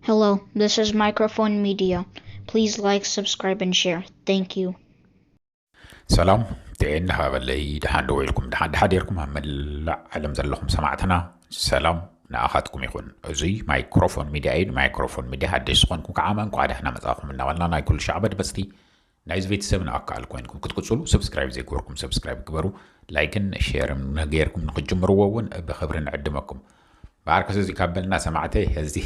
Hello, this is Microphone Media. Please like, subscribe, and share. Thank you. سلام تعين هابلي دحان دويلكم دحان دحاديركم هملا علم زلهم سمعتنا سلام نأخذكم يكون زي مايكروفون ميديا ايد مايكروفون ميديا حدش كونكم كعامان قاعد احنا مزاقهم لنا ولا ناي كل شعب بستي نايز فيت سمنا أكال كوينكم كنت تقولوا سبسكرايب زي كوركم سبسكرايب كبروا لايكن شير من غيركم نقجم روون بخبرنا عدمكم بارك زي كابلنا سمعته هزي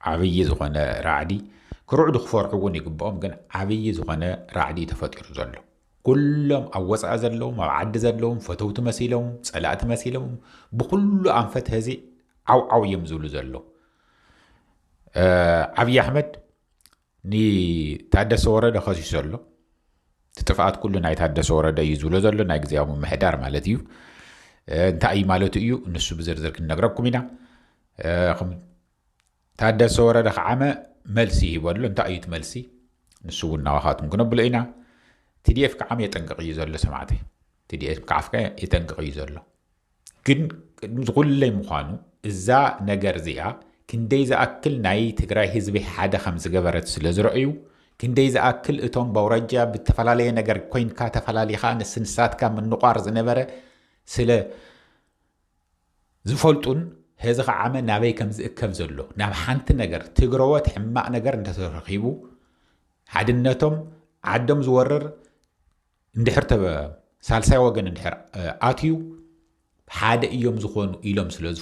عبي زغنا رعدي كرعد خفور عون يقبهم جن عبي زغنا رعدي تفطر زلو كلهم أوسع زلهم وعد زلهم فتوت مسيلهم صلاة مسيلهم بكل أنفت هذه أو يمزلوا زلوا أبي أحمد ني تعدى صورة ده خاص يزلوا تتفقات كلنا يتعدى صورة ده يزلوا زلوا نايك زيهم محدار مالتيو انت أي مالتيو نسو بزرزر كنا نقربكم هنا تعدى صورة ده عامة ملسي ولا انت أي تملسي نسو النواخات ممكن نبلعنا TDF كعام يتنقق يزول سمعته TDF كعفكا يتنقق يزول كن نقول لي مخانو إذا نجر زيها كن ديزا أكل ناي تقرأ حزب حدا خمس جبرت سلزرعيو كن ديزا أكل إتون بورجة بالتفلالي نجر كوين كاتفلالي خان السنسات كام من نقار زنبرة سلا زفولتون هذا عام نبي كم كم زلوا نب حنت نجر تقرأ حماء نجر أنت ترخيبو حدنتهم عدم زورر اندحر تبا سالساي وغن اندحر آتيو حادة إيوم زخون إيلوم سلوز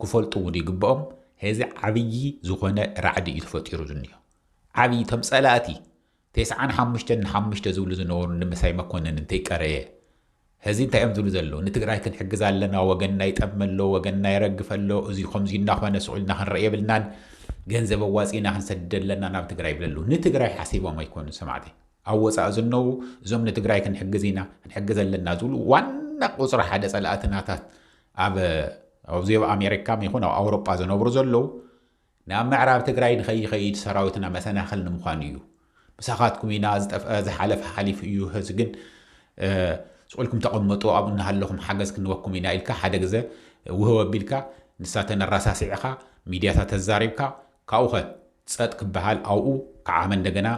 كفولتو ودي قبهم هذا عبي زخون رعد يتفطيرو زنيا عبي تمسألاتي تسعان حمشتن زولو زنور نمساي مكونا ننتيك أريه هذا انت يمزولو زلو نتقراي كن حق زالنا وغننا يتأملو وغننا يرقفلو ازي خمزين ناخوانا سعولنا خنرئي بلنان ገንዘብ ዋጽና ህንሰደለና ናብ ትግራይ ብለሉ ንትግራይ ሓሲቦም አይኮኑ ሰማዕቲ ኣወፃ ዝነው እዞም ንትግራይ ክንሕግዝና ክንሕግዘለና ዝብሉ ዋና ቁፅሪ ሓደ ጸላእትናታት ኣብ ዜብ ኣሜሪካ ይኹን ኣብ ኣውሮጳ ዝነብሩ ዘለዉ ናብ ምዕራብ ትግራይ ንኸይድ ሰራዊትና መሰናኽል ንምዃኑ እዩ ምሳኻትኩም ኢና ዝሓለፈ ሓሊፍ እዩ ህዝ ግን ስቁልኩም ተቐመጡ ኣብና ሃለኹም ሓገዝ ክንወኩም ኢና ኢልካ ሓደ ግዜ ውህብ ኣቢልካ ንሳተን ራሳሲዕኻ ሚድያታት ተዛሪብካ ካውኸ ጸጥ ክበሃል ኣውኡ ከዓመ እንደገና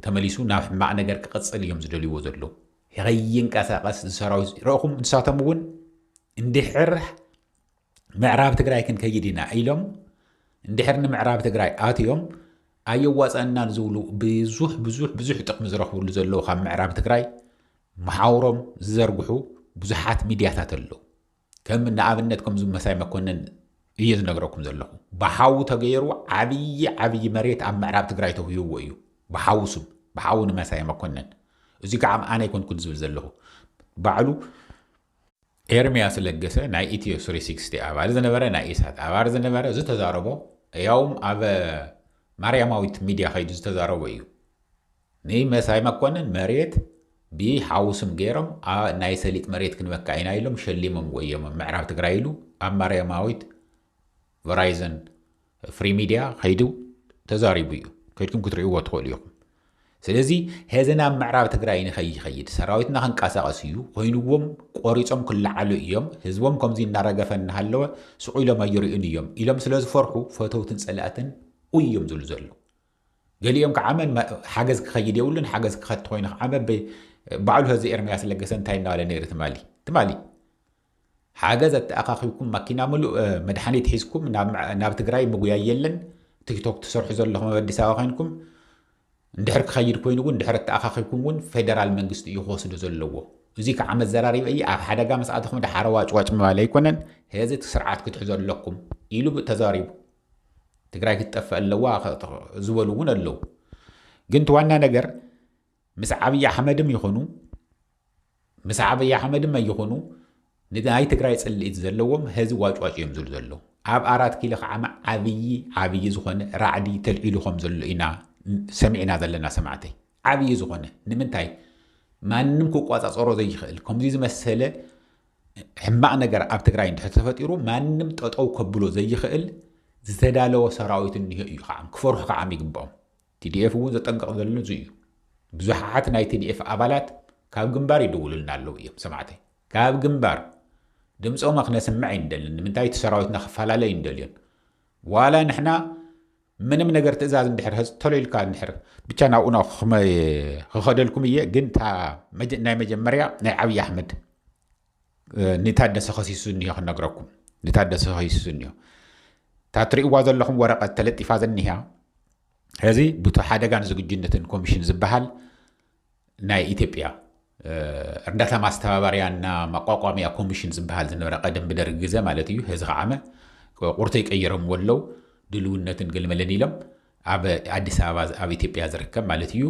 ተመሊሱ ናብ ሕማቅ ነገር ክቅጽል እዮም ዝደልይዎ ዘሎ ይንቀሳቐስ ዝሰራዊት ረእኹም ንሳቶም እውን እንድሕር ምዕራብ ትግራይ ክንከይድ ኢና ኢሎም እንድሕር ንምዕራብ ትግራይ ኣትዮም ኣየዋፀናን ዝብሉ ብዙሕ ጥቕሚ ዝረኽብሉ ዘለዉ ካብ ምዕራብ ትግራይ መሓውሮም ዝዘርግሑ ብዙሓት ሚድያታት ኣለዉ ከም ንኣብነት ከምዚ መሳይ መኮነን እየ ዝነግረኩም ዘለኹ ብሓው ተገይሩ ዓብይ መሬት ኣብ ምዕራብ ትግራይ ተውሂብዎ እዩ ብሓው ንመሳይ መኮነን እዚ ከዓ ኣነ ይኮንኩን ዝብል ዘለኹ ባዕሉ ኤርምያስ ለገሰ ናይ ኢትዮ 360 ኣባል ዝነበረ ናይ ኢሳት ኣባል ዝነበረ ዝተዛረቦ ያውም ኣብ ማርያማዊት ሚድያ ኸይዱ ዝተዛረቦ እዩ ንመሳይ መኮነን መሬት ብሓውስም ገይሮም ናይ ሰሊጥ መሬት ክንበካ ኢና ኢሎም ሸሊሞም ወዮም ምዕራብ ትግራይ ኢሉ ኣብ ማርያማዊት ቨራይዘን ፍሪ ሚድያ ኸይዱ ተዛሪቡ እዩ ከይድኩም ክትርእይዎ ትኽእሉ ኢኹም ስለዚ ህዝና ምዕራብ ትግራይ ንኸይድ ሰራዊትና ክንቀሳቐስ እዩ ኮይኑዎም ቆሪፆም ክለዓሉ እዮም ህዝቦም ከምዚ እናረገፈ እናሃለወ ስቑ ኢሎም ኣይርኡን እዮም ኢሎም ስለ ዝፈርሑ ፈተውትን ጸላእትን እዮም ዝብሉ ዘሎ ገሊኦም ከዓመ ሓገዝ ክኸይድ የብሉን ሓገዝ ክኸት ኮይኑ ከዓመ ባዕሉ ህዚ ኤርምያስ ለገሰ እንታይ እናበለ ነይሩ ትማሊ ሓገዝ ኣተኣኻኺብኩም መኪና ሙሉእ መድሓኒት ሒዝኩም ናብ ትግራይ ምጉያይ የለን ቲክቶክ ትሰርሑ ዘለኹም ኣብ ኣዲስ ኣበባ ኮይንኩም እንድሕር ክኸይድ ኮይኑ እውን እንድሕር ኣተኣኻኺብኩም እውን ፌደራል መንግስቲ እዩ ክወስዶ ዘለዎ እዚ ከዓ መዘራሪበ እዩ ኣብ ሓደጋ መስኣትኩም ድሓረ ዋጭዋጭ ምባል ኣይኮነን ህዚ እቲ ስርዓት ክትሕዙ ኣለኩም ኢሉ ተዛሪቡ ትግራይ ክትጠፍእ ኣለዋ ዝበሉ እውን ኣለዉ ግን እቲ ዋና ነገር ምስ ዓብዪ ኣሕመድም ኣይኾኑ ንናይ ትግራይ ጽልኢት ዘለዎም ህዚ ዋጭዋጭ እዮም ዝብሉ ዘለዉ ኣብ 4 ኪሎ ከዓ ዓብዪ ዝኾነ ራዕዲ ተልዒሉ ከም ዘሎ ኢና ሰሚዕና ዘለና ሰማዕተይ ዓብዪ ዝኾነ ንምንታይ ማንም ክቋፃፀሮ ዘይኽእል ከምዚ ዝመሰለ ሕማቕ ነገር ኣብ ትግራይ እንድሕር ተፈጢሩ ማንም ጠጠው ከብሎ ዘይኽእል ዝተዳለወ ሰራዊት እኒሄ እዩ ከዓ ክፈርሑ ከዓ ይግብኦም TDF እውን ዘጠንቀቕ ዘሎ እዚ እዩ ብዙሓት ናይ TDF ኣባላት ካብ ግንባር ይድውሉልና ኣለዉ እዮም ሰማዕተይ ካብ ግንባር ድምፆም ክነስምዕ ይንደልን ንምንታይ እቲ ሰራዊትና ክፈላለ ይንደልዮን ዋላ ንሕና ምንም ነገር ትእዛዝ እንድሕር ተለልካ እንድሕር ብቻ ናብኡና ክኸደልኩም እየ ግን ናይ መጀመርያ ናይ ዓብይ ኣሕመድ ንታደሰ ኸሲሱ እንዮ ክነግረኩም ንታደሰ ኸሲሱ እንዮ ታትሪእዋ ዘለኹም ወረቐት ተለጢፋ ዘኒሃ ሕዚ ብቶ ሓደጋን ዝግጁነትን ኮሚሽን ዝበሃል ናይ ኢትዮጵያ እርዳታ ማስተባበሪያና ማቋቋሚያ ኮሚሽን ዝበሃል ዝነበረ ቀደም ብደርጊ ግዜ ማለት እዩ ሕዚ ከዓመ ቁርተይ ቀይሮም ወለው ድልውነትን ገልመለን ኢሎም ኣብ ኣዲስ ኣበባ ኣብ ኢትዮጵያ ዝርከብ ማለት እዩ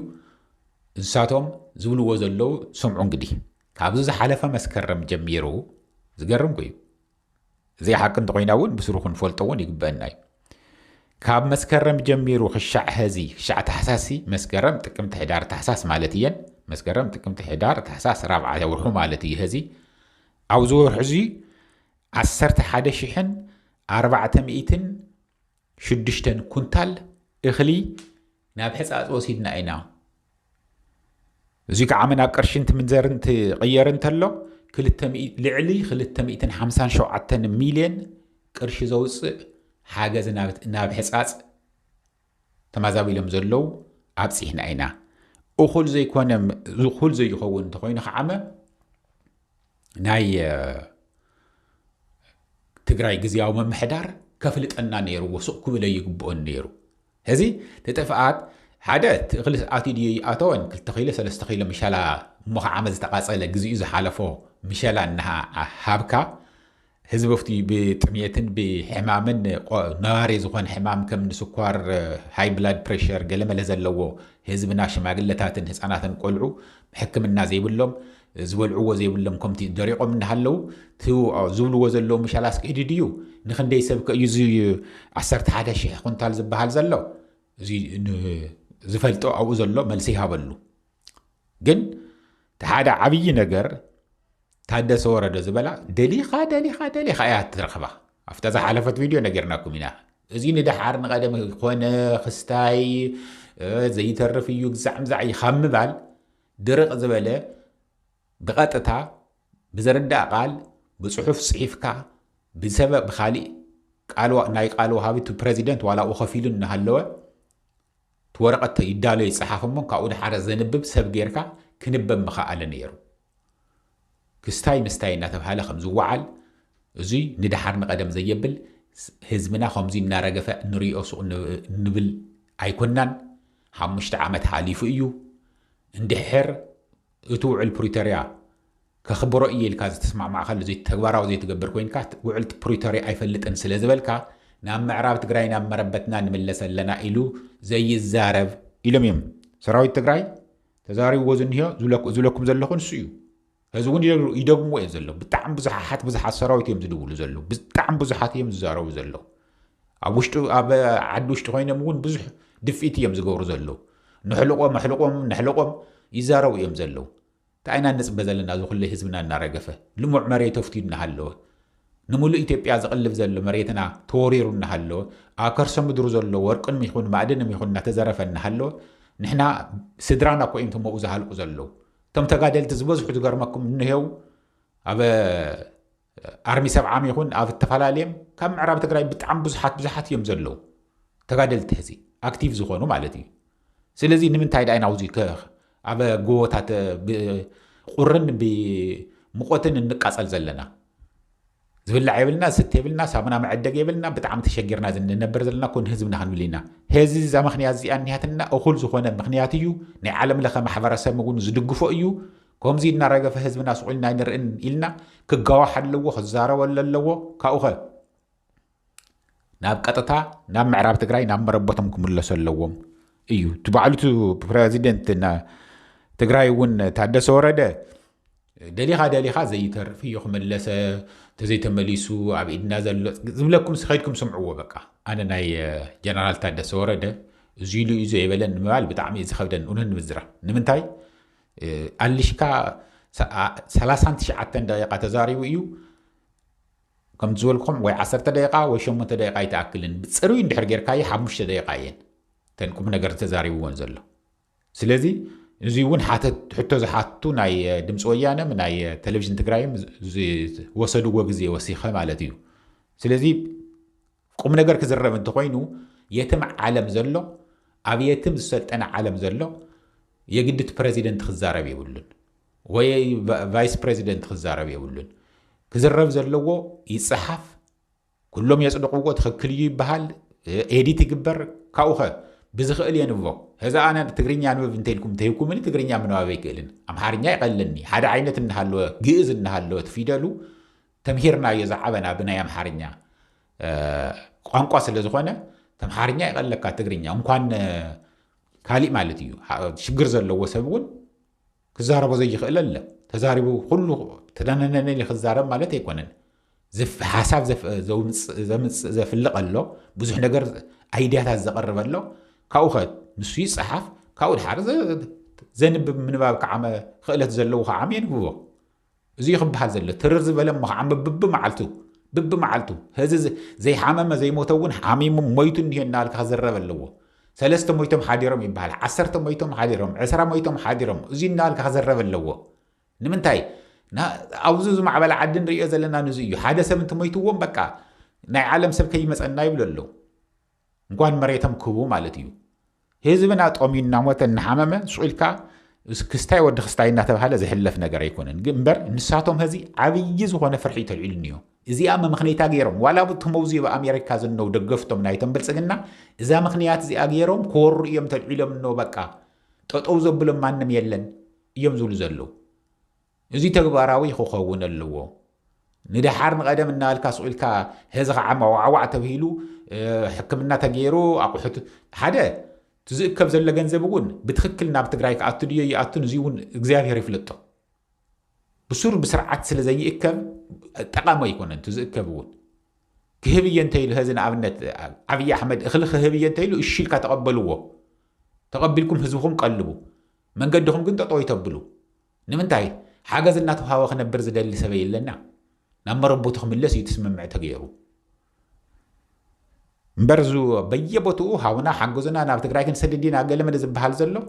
እንስሳቶም ዝብልዎ ዘለው ስምዑ እንግዲህ ካብዚ ዝሓለፈ መስከረም ጀሚሩ ዝገርም ኮይኑ እዚ ሓቂ እንተኮይና እውን ብስሩ ክንፈልጦ እውን ይግበአና እዩ ካብ መስከረም ጀሚሩ ክሻዕ ሕዚ ክሻዕ ታሕሳሲ መስከረም ጥቅምቲ ሕዳር ታሕሳስ ማለት እየን መስከረም ጥቅምቲ ሕዳር ታሕሳስ 4 ወርሑ ማለት እዩ ሕዚ ኣብዚ ወርሑ እዚ 11,406 ኩንታል እኽሊ ናብ ሕፃፅ ወሲድና ኢና እዚ ከዓ ናብ ቅርሺ እንትምንዘር እንትቕየር እንተሎ ልዕሊ 257 ሚልዮን ቅርሺ ዘውፅእ ሓገዝ ናብ ሕፃፅ ተመዛቢሎም ዘለው ኣብፂሕና ኢና እኹል ዘይኸውን እንተኮይኑ ከዓመ ናይ ትግራይ ግዝያዊ መምሕዳር ከፍልጠና ነይሩ ወሱቕ ክብለ ይግብኦን ነይሩ ሕዚ ተጠፍኣት ሓደ እኽሊ ኣትዩ ድዩ ይኣተወን 2 ኪሎ 3 ኪሎ ምሸላ እሞ ከዓመ ዝተቃፀለ ግዚኡ ዝሓለፎ ምሸላ ሃብካ ህዝቢ ፍቲ ብጥምየትን ብሕማምን ነዋሪ ዝኾነ ሕማም ከም ንስኳር ሃይ ብላድ ፕሬሸር ገለመለ ዘለዎ ህዝብና ሽማግለታትን ህፃናትን ቆልዑ ሕክምና ዘይብሎም ዝበልዕዎ ዘይብሎም ከምቲ ደሪቆም እናሃለው ዝብልዎ ዘለው ምሻላ ስክሂድ ድዩ ንክንደይ ሰብ ከእዩ 11,000 ኩንታል ዝበሃል ዘሎ እዚ ዝፈልጦ ኣብኡ ዘሎ መልሲ ይሃበሉ ግን ሓደ ዓብይ ነገር ታደሰ ወረደ ዝበላ ደሊኻ እያ ትረኽባ ኣብታ ዝሓለፈት ቪድዮ ነገርናኩም ኢና እዚ ንድሓር ንቐደም ኮነ ክስታይ ዘይተርፍ እዩ ግዛዕ ምዛዕ ካብ ምባል ድርቕ ዝበለ ብቐጥታ ብዘረዳእ ቃል ብፅሑፍ ፅሒፍካ ብሰበብ ብኻሊእ ናይ ቃል ወሃቢቱ ፕሬዚደንት ዋላ ከፊሉ እናሃለወ ትወረቐት ይዳሎ ይፅሓፍ እሞ ካብኡ ድሓረ ዘንብብ ሰብ ጌርካ ክንበብ ምኽኣለ ነይሩ ክስታይ ምስታይ እናተባሃለ ከም ዝወዓል እዚ ንድሓር ንቐደም ዘየብል ህዝብና ከምዚ እናረገፈ ንሪኦ ሱቕ ንብል ኣይኮናን 5 ዓመት ሓሊፉ እዩ እንድሕር እቲ ውዕል ፕሪቶሪያ ከኽብሮ እየ ኢልካ ዝተስማዕማዕ ከሎ ተግባራዊ ዘይትገብር ኮይንካ ውዕል ፕሪቶሪያ ኣይፈልጥን ስለ ዝበልካ ናብ ምዕራብ ትግራይ ናብ መረበትና ንምለስ ኣለና ኢሉ ዘይዛረብ ኢሎም እዮም ሰራዊት ትግራይ ተዛሪብዎ ዝንሄዮ ዝብለኩም ዘለኹን እሱ እዩ እዚ እውን ይደግምዎ እዮም ዘሎ ብጣዕሚ ብዙሓት ሰራዊት እዮም ዝድውሉ ዘሎ ብጣዕሚ ብዙሓት እዮም ዝዛረቡ ዘሎ ኣብ ውሽጡ ኣብ ዓዲ ውሽጢ ኮይኖም እውን ብዙሕ ድፊት እዮም ዝገብሩ ዘሎ ንሕልቆም ይዛረቡ እዮም ዘለው ታይና ንፅበ ዘለና ዝኩሉ ህዝብና እናረገፈ ልሙዕ መሬት ተፍቲዱ እናሃለወ ንሙሉእ ኢትዮጵያ ዝቕልብ ዘሎ መሬትና ተወሪሩ እናሃለወ ኣብ ከርሰ ምድሩ ዘሎ ወርቅን ይኹን ማዕድንም ይኹን እናተዘረፈ እናሃለወ ንሕና ስድራና ኮይም ተመኡ ዝሃልቁ ዘለው እቶም ተጋደልቲ ዝበዝሑ ዝገርመኩም እንሄው ኣብ ኣርሚ ሰብዓም ይኹን ኣብ ተፈላለዮም ካብ ምዕራብ ትግራይ ብጣዕሚ ብዙሓት እዮም ዘለው ተጋደልቲ ሕዚ ኣክቲቭ ዝኾኑ ማለት እዩ ስለዚ ንምንታይ ዳ ኢና ውዚ ኣብ ጎቦታት ቁርን ብሙቆትን እንቃፀል ዘለና ዝብላዕ የብልና ስተ የብልና ሳሙና መዕደግ የብልና ብጣዕሚ ተሸጊርና ዝንነበር ዘለና ኮን ህዝብና ክንብል ኢና ሕዚ እዛ ምክንያት እዚኣ እኒሃትና እኹል ዝኾነ ምክንያት እዩ ናይ ዓለም ለኸ ማሕበረሰብ እውን ዝድግፎ እዩ ከምዚ እናረገፈ ህዝብና ስቁልና ንርእን ኢልና ክጋዋሕ ኣለዎ ክዛረበሉ ኣለዎ ካብኡ ኸ ናብ ቀጥታ ናብ ምዕራብ ትግራይ ናብ መረቦቶም ክምለሱ ኣለዎም እዩ ትባዕሉቱ ፕሬዚደንት ትግራይ እውን ታደሰ ወረደ ደሊኻ ዘይተርፍ እዩ ክመለሰ ተዘይተመሊሱ ኣብ ኢድና ዘሎ ዝብለኩም ስኸይድኩም ስምዕዎ በቃ ኣነ ናይ ጀነራል ታደሰ ወረደ እዚ ኢሉ እዩ ዘይበለን ንምባል ብጣዕሚ ዝኸብደን እውነት ንምዝራብ ንምንታይ ኣሊሽካ 39 ደቂቃ ተዛሪቡ እዩ ከም ዝበልኩም ወይ 10 ደቂቃ ወይ 8 ደቂቃ ይተኣክልን ብፅሩይ እንድሕር ጌርካዮ 5 ደቂቃ እየን ተንቁም ነገር ተዛሪብዎን ዘሎ ስለዚ እዚ እውን ሕቶ ዝሓቱ ናይ ድምፂ ወያነ ናይ ቴሌቪዥን ትግራይም ወሰድዎ ግዜ ወሲኸ ማለት እዩ ስለዚ ቁም ነገር ክዝረብ እንተኮይኑ يتم عالم زلو أب يتم السلطنة عالم زلو يجدت بريزيدنت خزارب يقولون وي فايس بريزيدنت خزارب يقولون كزرب زلو يصحف كلهم يصدقوا تخكلي بحال إيديت يكبر كأوخه بزخيل ينفو هذا أنا تقريني عنو بنتيلكم تهيكم من تقريني عنو أبيكلن أم حارني يقلني هذا عينة النهالو جئز النهالو تفيدلو تمهيرنا يزعبنا بنا يا محارني قانقاس اللي زخونه تمحارني يقلك تقريني أم كان كالي مالتيو شجر زلو وسبون كزاربو زي خيل لا تزاربو كله تدننني اللي خزارب مالتي يكونن زف حساب زف اللقلو بزح نجر أيديات الزقرب له كأوخد نسوي صحف كأول حارز زنب من باب كعمة خلت زلوها عمين هو زي خب هذا ترز بلما عم بب معلتو هذا زي حمامة زي موتون حميم ميتون هي النار كهزرب له ثلاثة ميتهم حادرهم يبهال 10 ميتهم حادرهم 10 ميتهم حادرهم زي النار كهزرب له نمنتاي نا أوزوز مع بلا عدن رئيس لنا نزيو حادثة من تميتوهم بقى ناي عالم سب كي مسألنا يبلو نقول مريتهم كوبو مالتيو هزبنا طومين ناموت النحمامة سؤالك كستاي ود خستاي نتبهاله زي حلف نجار يكونن جنبر نساتهم هذي عبيز وهنا فرحيت العلنيو إذا أما مخنيات أجيرهم ولا بتموزي بأمريكا زنو دقفتهم نايتهم بلسجنا إذا مخنيات زي أجيرهم كور يوم تلعلم إنه بقى تطوز بلم ما نم يلن يوم زلزلو إذا تجبراوي خوون اللو ندحر نقدم النالك سؤالك هذا عما وعوع تبهيلو حكمنا تجيرو أقول حدا تزكب زل جنزبون بتخكلنا بتجرايك أتدي يأتون زيون إجزاء يفلتوا بصور بسرعة سلزي إكب تقام يكون تزكبون كهبي ينتهي هذا عبنت عبي أحمد أخلق كهبي ينتهي له الشركة تقبلكم هزوهم قلبوا من قدهم كنت طوي تقبلوا نمنتهي حاجة زلنا تهاوخ نبرز ده اللي سبيل لنا نما ربوتهم اللي سيتسمع تغيروا مبرزو بيبوتو هاونا حقوزنا نابت غرايكن سددين اقل من زبحال زلو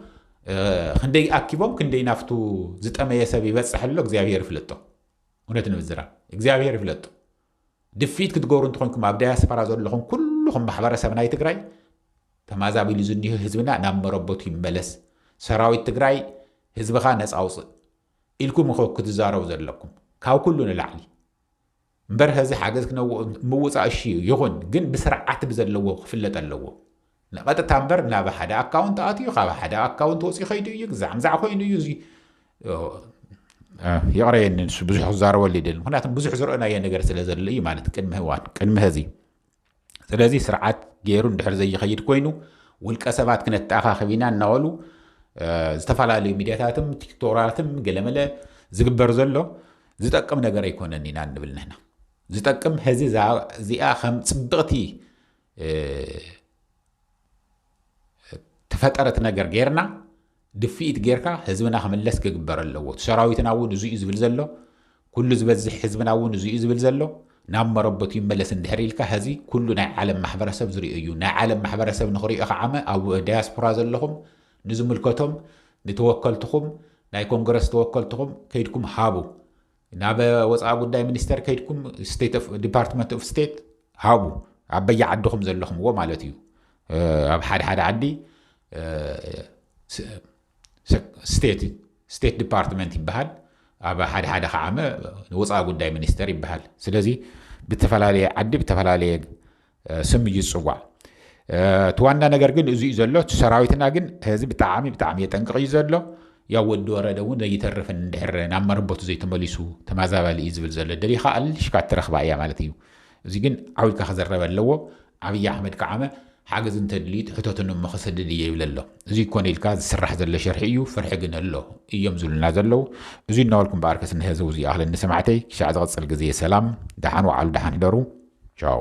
خندي اكيبوم كندي نافتو زطمه يسبي بصحلو እግዚአብሔር ይፍለጦ እውነት ነው ዝራ እግዚአብሔር ይፍለጦ ድፊት ክትጎሩ እንትኾንኩም ኣብ ዳያስፖራ ዘለኹም ኩልኹም ማሕበረሰብ ናይ ትግራይ ተማዛቢሉ ዝኒህ ህዝብና ናብ መረቦቱ ይመለስ ሰራዊት ትግራይ ህዝብኻ ነፃ አውፅእ ኢልኩም እኮ ክትዛረቡ ዘለኩም ካብ ኩሉ ንላዕሊ እምበር ህዚ ሓገዝ ምውፃእ እሺ ይኹን ግን ብስርዓት ብዘለዎ ክፍለጥ ኣለዎ نقطة تامبر نابا حدا أكاونت آتيو خابا حدا أكاونت وصي خيدو يزعمزع خوينو يزي يقرأين بزح زار والدين هنا بزح زرقنا ينقر سلازل إيه مالت كلمة هذي سلازي سرعات جيرون دحر زي خيد كوينو والكسبات كانت تأخا خبينا نقولو استفعل على ميدياتاتم تيكتوراتم قلملا زقبر زلو زتأكم نقر يكون أننا نبلنا هنا زتأكم هذي زي آخم صبغتي تفترت نجار غيرنا دفيت غيركا حزبنا خملس كغبر اللو شراويتنا ود زي يزبل زلو كل زبزح حزبنا ود زي يزبل زلو نام مربط يملس اندحريلكا هذه كلنا عالم محبرسب زري ايو نا عالم محبرسب نخري اخعمه او دياسبورا زلهم نزملكتهم نتوكلتكم ناي كونغرس توكلتكم كيدكم هابو نابا وصا غداي مينستر كيدكم ستيت اوف ديبارتمنت اوف ستيت هابو عبي عندكم زلهم هو مالتيو اب حد عدي ستيت ديبارتمنت يبهال ابا حد خعمه وصا غداي مينستر يبهال سلازي بتفلالي عدي بتفلالي سم يصوا توانا ነገር ግን እዚ ዘሎ ሰራዊትና ግን ህዚ ብጣዕሚ የጠንቅቕ ዘሎ ያው ወድ ወረደ ወን ዘይተርፍን እንድሕር ናመርቦቱ ዘይተመሊሱ ተማዛባሊ ይዝብል ዘሎ ደሊኻ አልሽካ ትረኽባ እያ ማለት እዩ እዚ ግን ዓዊካ ከዘረበ ኣለዎ አብይ አሕመድ ከዓመ ሓገዝ እንተድሊት ሕቶትን መኸሰድድ ይብለሎ እዚ ኮነ ኢልካ ዝስራሕ ዘሎ ሸርሒ እዩ ፍርሒ ግን ኣሎ እዮም ዝብልና ዘለው እዚ እናወልኩም ባርከስ ንህዘው እዚ ኣኽለ ንሰማዕተይ ክሻዕ ዝቕፅል ግዜ ሰላም ደሓን ዋዕሉ ደሓን ይደሩ ቻው